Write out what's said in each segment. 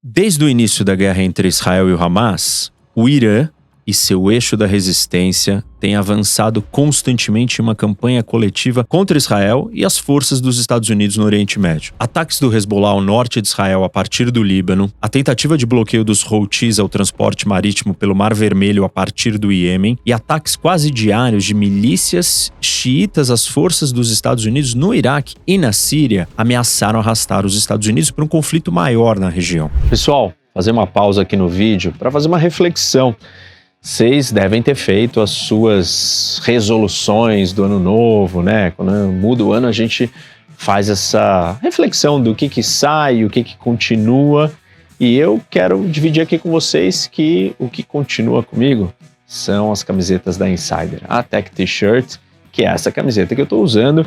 Desde o início da guerra entre Israel e o Hamas, o Irã e seu eixo da resistência têm avançado constantemente em uma campanha coletiva contra Israel e as forças dos Estados Unidos no Oriente Médio. Ataques do Hezbollah ao norte de Israel a partir do Líbano, a tentativa de bloqueio dos Houthis ao transporte marítimo pelo Mar Vermelho a partir do Iêmen e ataques quase diários de milícias xiitas às forças dos Estados Unidos no Iraque e na Síria ameaçaram arrastar os Estados Unidos para um conflito maior na região. Pessoal, fazer uma pausa aqui no vídeo para fazer uma reflexão. Vocês devem ter feito as suas resoluções do ano novo, né? Quando muda o ano, a gente faz essa reflexão do que sai, o que continua. E eu quero dividir aqui com vocês que o que continua comigo são as camisetas da Insider. A Tech T-Shirt, que é essa camiseta que eu estou usando,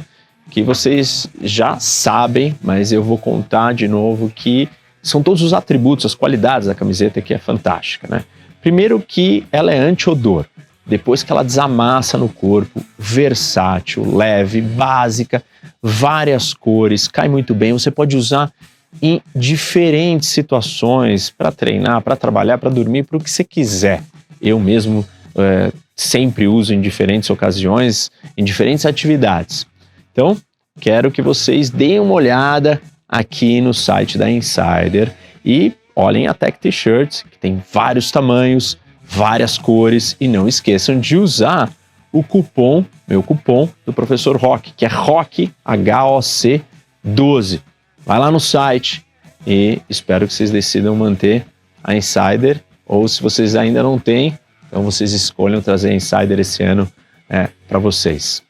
que vocês já sabem, mas eu vou contar de novo que são todos os atributos, as qualidades da camiseta, que é fantástica, né? Primeiro que ela é anti-odor, depois que ela desamassa no corpo, versátil, leve, básica, várias cores, cai muito bem, você pode usar em diferentes situações, para treinar, para trabalhar, para dormir, para o que você quiser. Eu mesmo sempre uso em diferentes ocasiões, em diferentes atividades. Então, quero que vocês deem uma olhada aqui no site da Insider e olhem a Tech T-Shirt, que tem vários tamanhos, várias cores, e não esqueçam de usar o cupom, meu cupom do Professor Rock, que é ROC, H-O-C 12. Vai lá no site e espero que vocês decidam manter a Insider, ou se vocês ainda não têm, então vocês escolham trazer a Insider esse ano para vocês.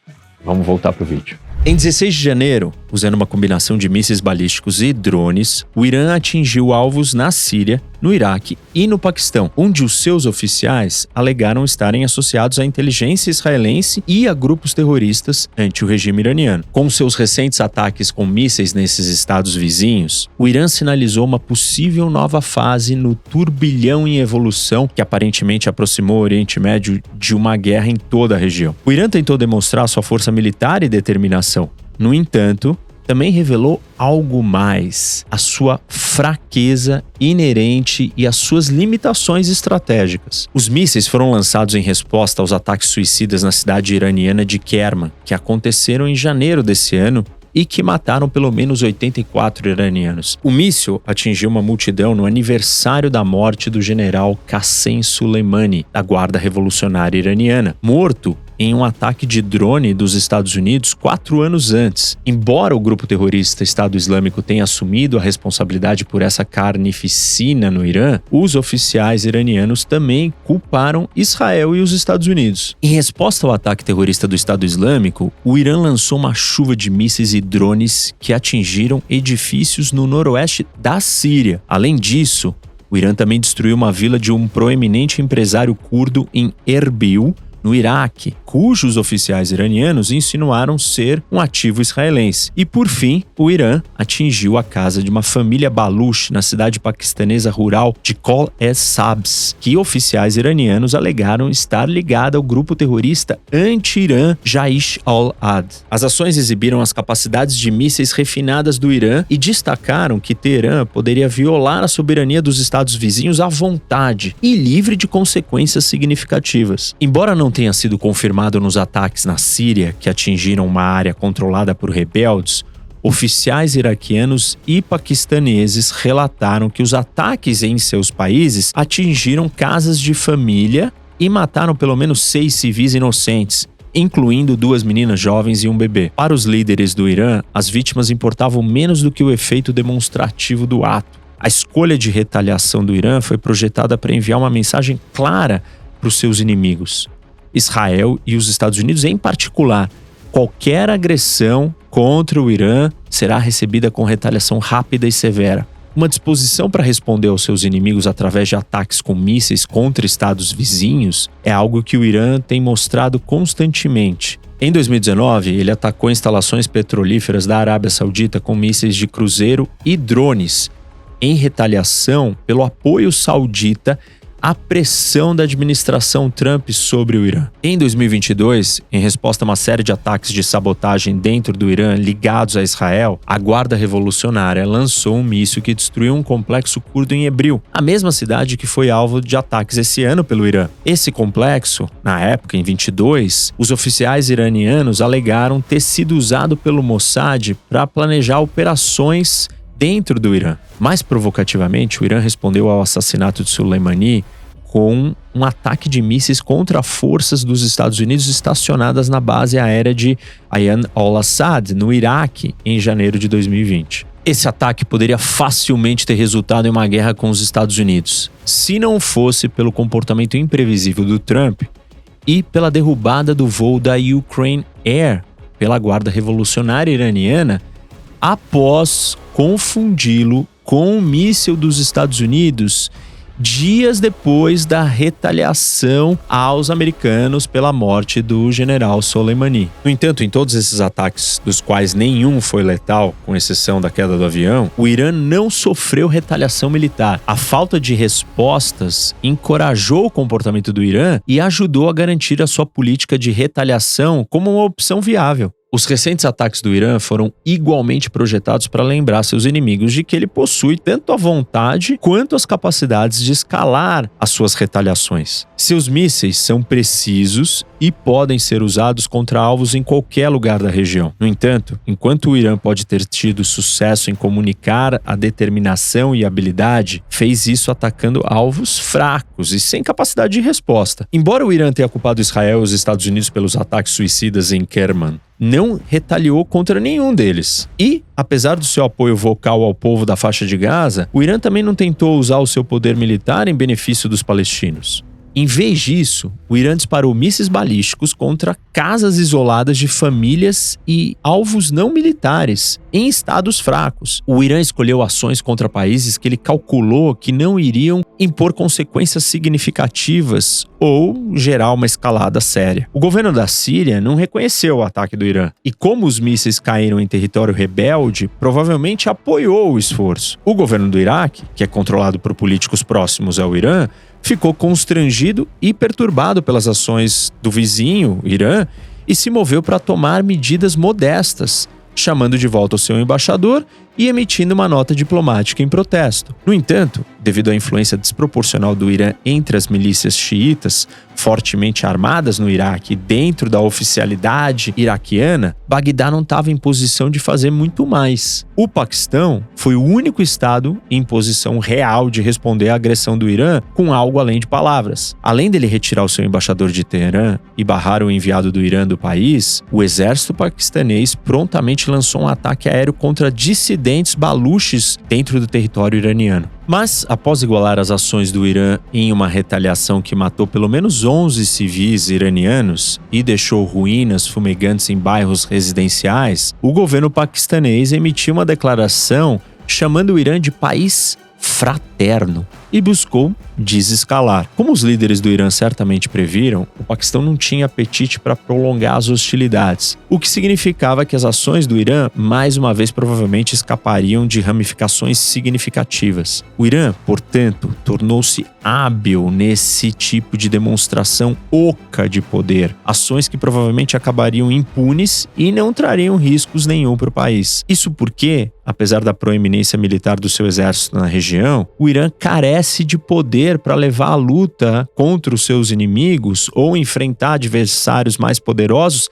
Vamos voltar para o vídeo. Em 16 de janeiro, usando uma combinação de mísseis balísticos e drones, o Irã atingiu alvos na Síria, no Iraque e no Paquistão, onde os seus oficiais alegaram estarem associados à inteligência israelense e a grupos terroristas ante o regime iraniano. Com seus recentes ataques com mísseis nesses estados vizinhos, o Irã sinalizou uma possível nova fase no turbilhão em evolução que aparentemente aproximou o Oriente Médio de uma guerra em toda a região. O Irã tentou demonstrar sua força militar e determinação. No entanto, também revelou algo mais: a sua fraqueza inerente e as suas limitações estratégicas. Os mísseis foram lançados em resposta aos ataques suicidas na cidade iraniana de Kerman, que aconteceram em janeiro desse ano e que mataram pelo menos 84 iranianos. O míssil atingiu uma multidão no aniversário da morte do general Qassem Soleimani, da Guarda Revolucionária Iraniana, morto em um ataque de drone dos Estados Unidos 4 anos antes. Embora o grupo terrorista Estado Islâmico tenha assumido a responsabilidade por essa carnificina no Irã, os oficiais iranianos também culparam Israel e os Estados Unidos. Em resposta ao ataque terrorista do Estado Islâmico, o Irã lançou uma chuva de mísseis e drones que atingiram edifícios no noroeste da Síria. Além disso, o Irã também destruiu uma vila de um proeminente empresário curdo em Erbil, no Iraque, cujos oficiais iranianos insinuaram ser um ativo israelense. E, por fim, o Irã atingiu a casa de uma família Baluch na cidade paquistanesa rural de Qol-e-Sabz, que oficiais iranianos alegaram estar ligada ao grupo terrorista anti-Irã Jaish al-Ad. As ações exibiram as capacidades de mísseis refinadas do Irã e destacaram que Teherã poderia violar a soberania dos estados vizinhos à vontade e livre de consequências significativas. Embora não tenha sido confirmado nos ataques na Síria, que atingiram uma área controlada por rebeldes, oficiais iraquianos e paquistaneses relataram que os ataques em seus países atingiram casas de família e mataram pelo menos 6 civis inocentes, incluindo 2 meninas jovens e um bebê. Para os líderes do Irã, as vítimas importavam menos do que o efeito demonstrativo do ato. A escolha de retaliação do Irã foi projetada para enviar uma mensagem clara para os seus inimigos, Israel e os Estados Unidos em particular. Qualquer agressão contra o Irã será recebida com retaliação rápida e severa. Uma disposição para responder aos seus inimigos através de ataques com mísseis contra estados vizinhos é algo que o Irã tem mostrado constantemente. Em 2019, ele atacou instalações petrolíferas da Arábia Saudita com mísseis de cruzeiro e drones, em retaliação pelo apoio saudita a pressão da administração Trump sobre o Irã. Em 2022, em resposta a uma série de ataques de sabotagem dentro do Irã ligados a Israel, a Guarda Revolucionária lançou um míssil que destruiu um complexo curdo em Erbil, a mesma cidade que foi alvo de ataques esse ano pelo Irã. Esse complexo, na época, em 22, os oficiais iranianos alegaram ter sido usado pelo Mossad para planejar operações dentro do Irã. Mais provocativamente, o Irã respondeu ao assassinato de Soleimani com um ataque de mísseis contra forças dos Estados Unidos estacionadas na base aérea de Ain al-Assad, no Iraque, em janeiro de 2020. Esse ataque poderia facilmente ter resultado em uma guerra com os Estados Unidos, se não fosse pelo comportamento imprevisível do Trump e pela derrubada do voo da Ukraine Air pela Guarda Revolucionária Iraniana após confundi-lo com um míssil dos Estados Unidos dias depois da retaliação aos americanos pela morte do general Soleimani. No entanto, em todos esses ataques, dos quais nenhum foi letal, com exceção da queda do avião, o Irã não sofreu retaliação militar. A falta de respostas encorajou o comportamento do Irã e ajudou a garantir a sua política de retaliação como uma opção viável. Os recentes ataques do Irã foram igualmente projetados para lembrar seus inimigos de que ele possui tanto a vontade quanto as capacidades de escalar as suas retaliações. Seus mísseis são precisos e podem ser usados contra alvos em qualquer lugar da região. No entanto, enquanto o Irã pode ter tido sucesso em comunicar a determinação e habilidade, fez isso atacando alvos fracos e sem capacidade de resposta. Embora o Irã tenha culpado Israel e os Estados Unidos pelos ataques suicidas em Kerman, não retaliou contra nenhum deles. E, apesar do seu apoio vocal ao povo da faixa de Gaza, o Irã também não tentou usar o seu poder militar em benefício dos palestinos. Em vez disso, o Irã disparou mísseis balísticos contra casas isoladas de famílias e alvos não militares em estados fracos. O Irã escolheu ações contra países que ele calculou que não iriam impor consequências significativas ou gerar uma escalada séria. O governo da Síria não reconheceu o ataque do Irã e, como os mísseis caíram em território rebelde, provavelmente apoiou o esforço. O governo do Iraque, que é controlado por políticos próximos ao Irã, ficou constrangido e perturbado pelas ações do vizinho, Irã, e se moveu para tomar medidas modestas, chamando de volta o seu embaixador e emitindo uma nota diplomática em protesto. No entanto, devido à influência desproporcional do Irã entre as milícias xiitas, fortemente armadas no Iraque e dentro da oficialidade iraquiana, Bagdá não estava em posição de fazer muito mais. O Paquistão foi o único estado em posição real de responder à agressão do Irã com algo além de palavras. Além dele retirar o seu embaixador de Teherã e barrar o enviado do Irã do país, o exército paquistanês prontamente lançou um ataque aéreo contra dissidentes baluches dentro do território iraniano. Mas, após igualar as ações do Irã em uma retaliação que matou pelo menos 11 civis iranianos e deixou ruínas fumegantes em bairros residenciais, o governo paquistanês emitiu uma declaração chamando o Irã de país fraterno e buscou desescalar. Como os líderes do Irã certamente previram, o Paquistão não tinha apetite para prolongar as hostilidades, o que significava que as ações do Irã, mais uma vez, provavelmente escapariam de ramificações significativas. O Irã, portanto, tornou-se hábil nesse tipo de demonstração oca de poder, ações que provavelmente acabariam impunes e não trariam riscos nenhum para o país. Isso porque, apesar da proeminência militar do seu exército na região, o Irã carece de poder para levar a luta contra os seus inimigos ou enfrentar adversários mais poderosos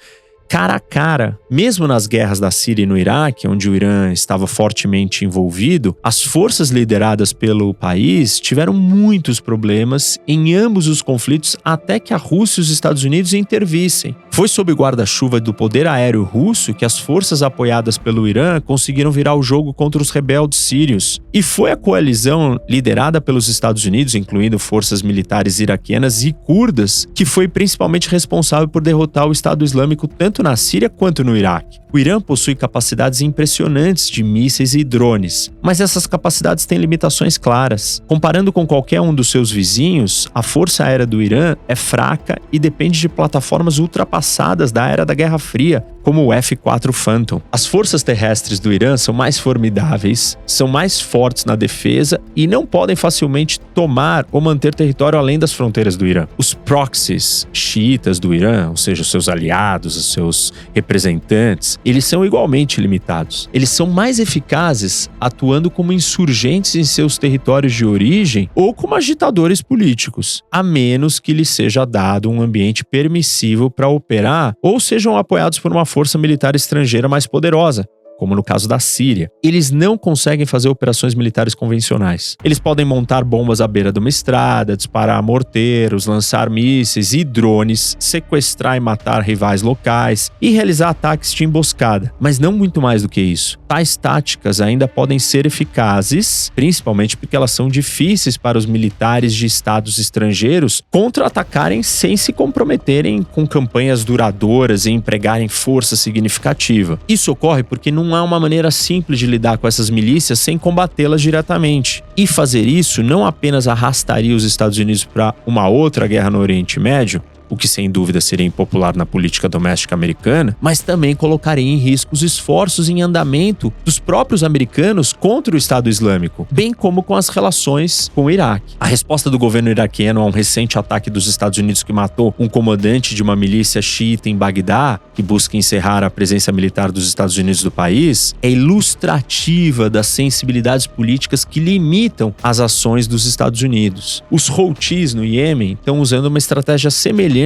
cara a cara. Mesmo nas guerras da Síria e no Iraque, onde o Irã estava fortemente envolvido, as forças lideradas pelo país tiveram muitos problemas em ambos os conflitos até que a Rússia e os Estados Unidos intervissem. Foi sob o guarda-chuva do poder aéreo russo que as forças apoiadas pelo Irã conseguiram virar o jogo contra os rebeldes sírios. E foi a coalizão liderada pelos Estados Unidos, incluindo forças militares iraquianas e curdas, que foi principalmente responsável por derrotar o Estado Islâmico tanto na Síria quanto no Iraque. O Irã possui capacidades impressionantes de mísseis e drones, mas essas capacidades têm limitações claras. Comparando com qualquer um dos seus vizinhos, a força aérea do Irã é fraca e depende de plataformas ultrapassadas passadas da era da Guerra Fria, como o F-4 Phantom. As forças terrestres do Irã são mais formidáveis, são mais fortes na defesa e não podem facilmente tomar ou manter território além das fronteiras do Irã. Os proxies xiitas do Irã, ou seja, os seus aliados, os seus representantes, eles são igualmente limitados. Eles são mais eficazes atuando como insurgentes em seus territórios de origem ou como agitadores políticos, a menos que lhes seja dado um ambiente permissivo para operar ou sejam apoiados por uma força militar estrangeira mais poderosa, como no caso da Síria. Eles não conseguem fazer operações militares convencionais. Eles podem montar bombas à beira de uma estrada, disparar morteiros, lançar mísseis e drones, sequestrar e matar rivais locais e realizar ataques de emboscada, mas não muito mais do que isso. Tais táticas ainda podem ser eficazes, principalmente porque elas são difíceis para os militares de estados estrangeiros contra-atacarem sem se comprometerem com campanhas duradouras e empregarem força significativa. Isso ocorre porque não há uma maneira simples de lidar com essas milícias sem combatê-las diretamente. E fazer isso não apenas arrastaria os Estados Unidos para uma outra guerra no Oriente Médio, o que sem dúvida seria impopular na política doméstica americana, mas também colocaria em risco os esforços em andamento dos próprios americanos contra o Estado Islâmico, bem como com as relações com o Iraque. A resposta do governo iraquiano a um recente ataque dos Estados Unidos que matou um comandante de uma milícia xiita em Bagdá, que busca encerrar a presença militar dos Estados Unidos do país, é ilustrativa das sensibilidades políticas que limitam as ações dos Estados Unidos. Os Houthis no Iêmen estão usando uma estratégia semelhante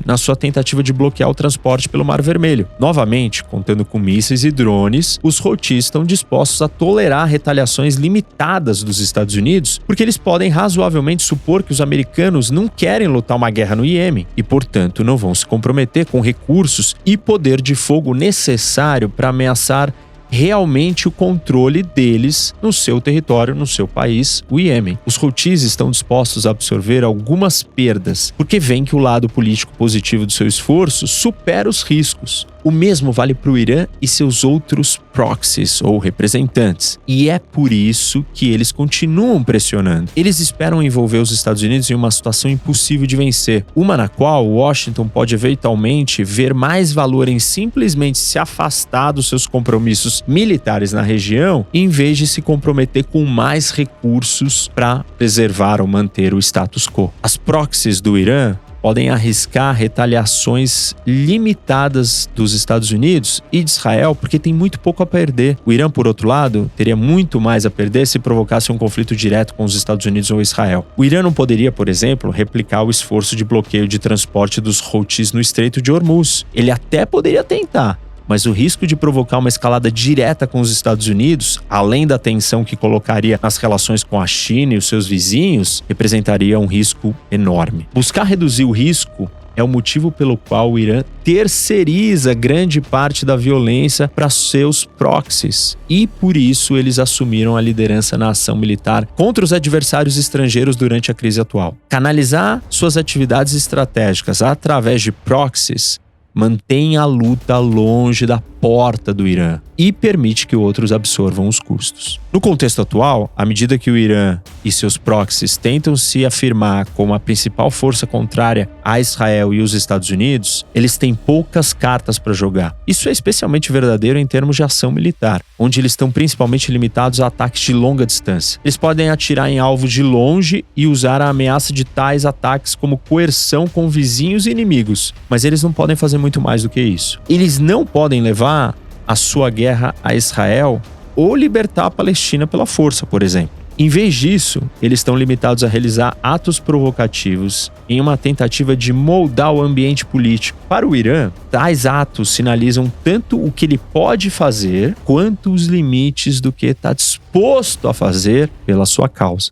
na sua tentativa de bloquear o transporte pelo Mar Vermelho. Novamente, contando com mísseis e drones, os Houthis estão dispostos a tolerar retaliações limitadas dos Estados Unidos, porque eles podem razoavelmente supor que os americanos não querem lutar uma guerra no Iêmen e, portanto, não vão se comprometer com recursos e poder de fogo necessário para ameaçar realmente o controle deles no seu território, no seu país, o Iêmen. Os Houthis estão dispostos a absorver algumas perdas, porque veem que o lado político positivo do seu esforço supera os riscos. O mesmo vale para o Irã e seus outros proxies, ou representantes. E é por isso que eles continuam pressionando. Eles esperam envolver os Estados Unidos em uma situação impossível de vencer, uma na qual Washington pode eventualmente ver mais valor em simplesmente se afastar dos seus compromissos militares na região, em vez de se comprometer com mais recursos para preservar ou manter o status quo. As proxies do Irã podem arriscar retaliações limitadas dos Estados Unidos e de Israel, porque tem muito pouco a perder. O Irã, por outro lado, teria muito mais a perder se provocasse um conflito direto com os Estados Unidos ou Israel. O Irã não poderia, por exemplo, replicar o esforço de bloqueio de transporte dos Houthis no Estreito de Hormuz. Ele até poderia tentar, mas o risco de provocar uma escalada direta com os Estados Unidos, além da tensão que colocaria nas relações com a China e os seus vizinhos, representaria um risco enorme. Buscar reduzir o risco é o motivo pelo qual o Irã terceiriza grande parte da violência para seus proxies. E por isso eles assumiram a liderança na ação militar contra os adversários estrangeiros durante a crise atual. Canalizar suas atividades estratégicas através de proxies mantém a luta longe da porta do Irã e permite que outros absorvam os custos. No contexto atual, à medida que o Irã e seus proxies tentam se afirmar como a principal força contrária a Israel e os Estados Unidos, eles têm poucas cartas para jogar. Isso é especialmente verdadeiro em termos de ação militar, onde eles estão principalmente limitados a ataques de longa distância. Eles podem atirar em alvos de longe e usar a ameaça de tais ataques como coerção com vizinhos e inimigos, mas eles não podem fazer muito mais do que isso. Eles não podem levar a sua guerra a Israel ou libertar a Palestina pela força, por exemplo. Em vez disso, eles estão limitados a realizar atos provocativos em uma tentativa de moldar o ambiente político. Para o Irã, tais atos sinalizam tanto o que ele pode fazer, quanto os limites do que está disposto a fazer pela sua causa.